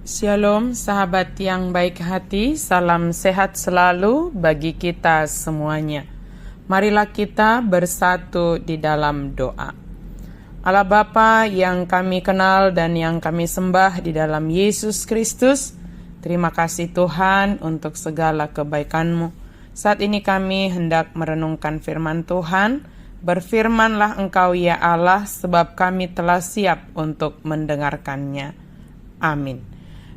Shalom sahabat yang baik hati, salam sehat selalu bagi kita semuanya. Marilah kita bersatu di dalam doa. Allah Bapa yang kami kenal dan yang kami sembah di dalam Yesus Kristus, terima kasih Tuhan untuk segala kebaikan-Mu. Saat ini kami hendak merenungkan firman Tuhan. Berfirmanlah Engkau ya Allah, sebab kami telah siap untuk mendengarkannya. Amin.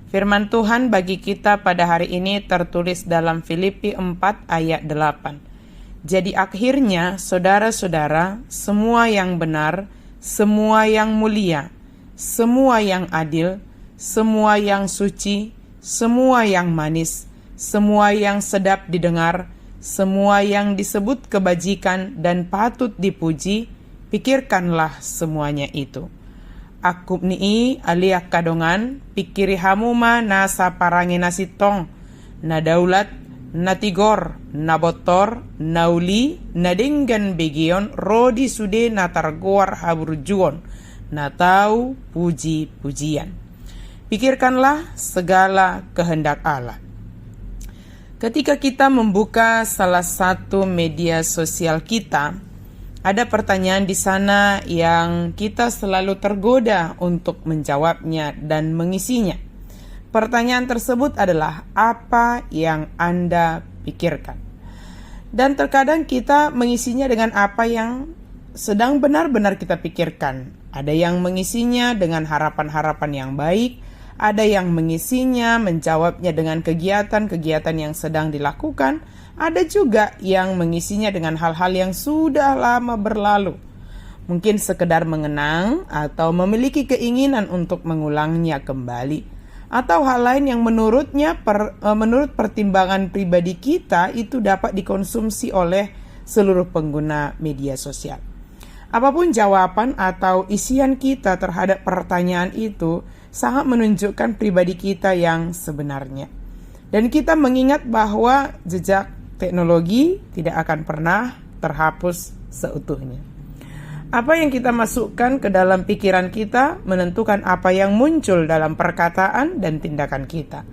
Firman Tuhan bagi kita pada hari ini tertulis dalam Filipi 4 ayat 8. Jadi akhirnya saudara-saudara, semua yang benar, semua yang mulia, semua yang adil, semua yang suci, semua yang manis, semua yang sedap didengar, semua yang disebut kebajikan dan patut dipuji, pikirkanlah semuanya itu. Akub nii aliak kadongan, pikiri hamuma nasa parangi nasitong, na daulat, na tigor, na botor, na uli, na dinggan begion, rodi sude na targoar haburjuon, na tahu puji-pujian. Pikirkanlah segala kehendak Allah. Ketika kita membuka salah satu media sosial kita, ada pertanyaan di sana yang kita selalu tergoda untuk menjawabnya dan mengisinya. Pertanyaan tersebut adalah, apa yang Anda pikirkan? Dan terkadang kita mengisinya dengan apa yang sedang benar-benar kita pikirkan. Ada yang mengisinya dengan harapan-harapan yang baik, ada yang mengisinya menjawabnya dengan kegiatan-kegiatan yang sedang dilakukan, ada juga yang mengisinya dengan hal-hal yang sudah lama berlalu. Mungkin sekedar mengenang atau memiliki keinginan untuk mengulangnya kembali. Atau hal lain yang menurut pertimbangan pribadi kita itu dapat dikonsumsi oleh seluruh pengguna media sosial. Apapun jawaban atau isian kita terhadap pertanyaan itu sangat menunjukkan pribadi kita yang sebenarnya. Dan kita mengingat bahwa jejak teknologi tidak akan pernah terhapus seutuhnya. Apa yang kita masukkan ke dalam pikiran kita menentukan apa yang muncul dalam perkataan dan tindakan kita.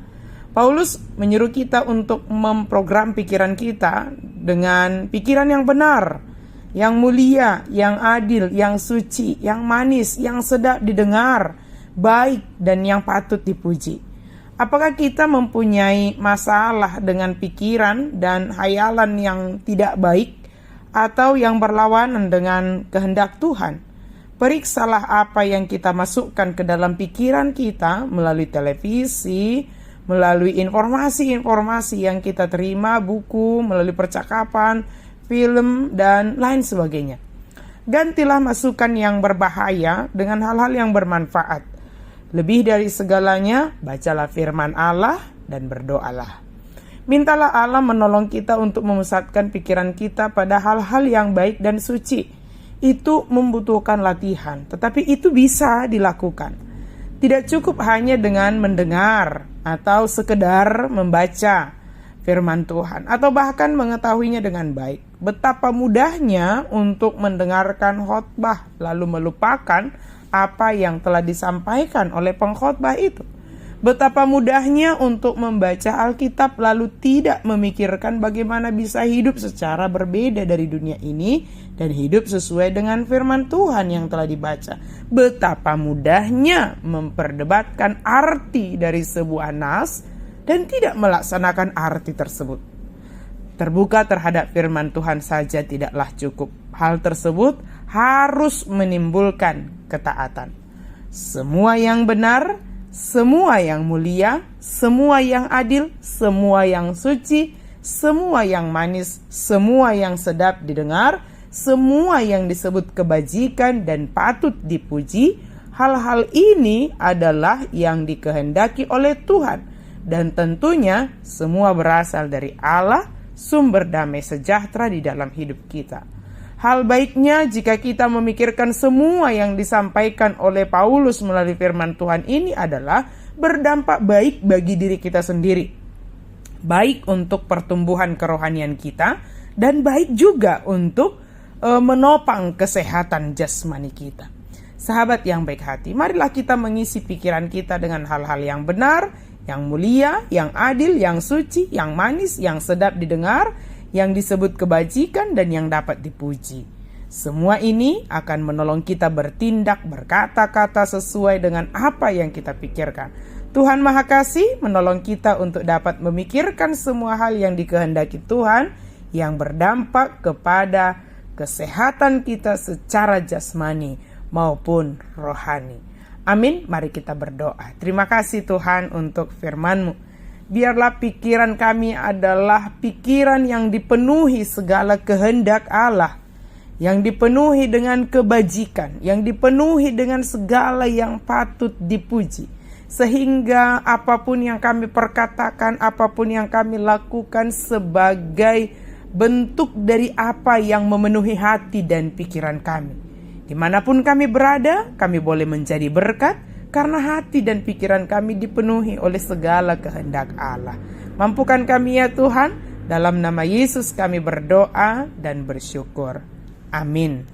Paulus menyuruh kita untuk memprogram pikiran kita dengan pikiran yang benar, yang mulia, yang adil, yang suci, yang manis, yang sedap didengar, baik, dan yang patut dipuji. Apakah kita mempunyai masalah dengan pikiran dan hayalan yang tidak baik atau yang berlawanan dengan kehendak Tuhan? Periksalah apa yang kita masukkan ke dalam pikiran kita melalui televisi, melalui informasi-informasi yang kita terima, buku, melalui percakapan, film, dan lain sebagainya. Gantilah masukan yang berbahaya dengan hal-hal yang bermanfaat. Lebih dari segalanya, bacalah firman Allah dan berdoalah. Mintalah Allah menolong kita untuk memusatkan pikiran kita pada hal-hal yang baik dan suci. Itu membutuhkan latihan, tetapi itu bisa dilakukan. Tidak cukup hanya dengan mendengar atau sekedar membaca firman Tuhan, atau bahkan mengetahuinya dengan baik. Betapa mudahnya untuk mendengarkan khotbah lalu melupakan apa yang telah disampaikan oleh pengkhotbah itu. Betapa mudahnya untuk membaca Alkitab lalu tidak memikirkan bagaimana bisa hidup secara berbeda dari dunia ini dan hidup sesuai dengan firman Tuhan yang telah dibaca. Betapa mudahnya memperdebatkan arti dari sebuah nas dan tidak melaksanakan arti tersebut. Terbuka terhadap firman Tuhan saja tidaklah cukup. Hal tersebut harus menimbulkan ketaatan. Semua yang benar, semua yang mulia, semua yang adil, semua yang suci, semua yang manis, semua yang sedap didengar, semua yang disebut kebajikan dan patut dipuji, hal-hal ini adalah yang dikehendaki oleh Tuhan. Dan tentunya semua berasal dari Allah, sumber damai sejahtera di dalam hidup kita. Hal baiknya jika kita memikirkan semua yang disampaikan oleh Paulus melalui firman Tuhan ini adalah berdampak baik bagi diri kita sendiri. Baik untuk pertumbuhan kerohanian kita dan baik juga untuk menopang kesehatan jasmani kita. Sahabat yang baik hati, marilah kita mengisi pikiran kita dengan hal-hal yang benar, yang mulia, yang adil, yang suci, yang manis, yang sedap didengar, yang disebut kebajikan dan yang dapat dipuji. Semua ini akan menolong kita bertindak, berkata-kata sesuai dengan apa yang kita pikirkan. Tuhan Maha Kasih menolong kita untuk dapat memikirkan semua hal yang dikehendaki Tuhan yang berdampak kepada kesehatan kita secara jasmani maupun rohani. Amin. Mari kita berdoa. Terima kasih Tuhan untuk firman-Mu. Biarlah pikiran kami adalah pikiran yang dipenuhi segala kehendak Allah, yang dipenuhi dengan kebajikan, yang dipenuhi dengan segala yang patut dipuji, sehingga apapun yang kami perkatakan, apapun yang kami lakukan sebagai bentuk dari apa yang memenuhi hati dan pikiran kami. Dimanapun kami berada, kami boleh menjadi berkat karena hati dan pikiran kami dipenuhi oleh segala kehendak Allah. Mampukan kami ya Tuhan, dalam nama Yesus kami berdoa dan bersyukur. Amin.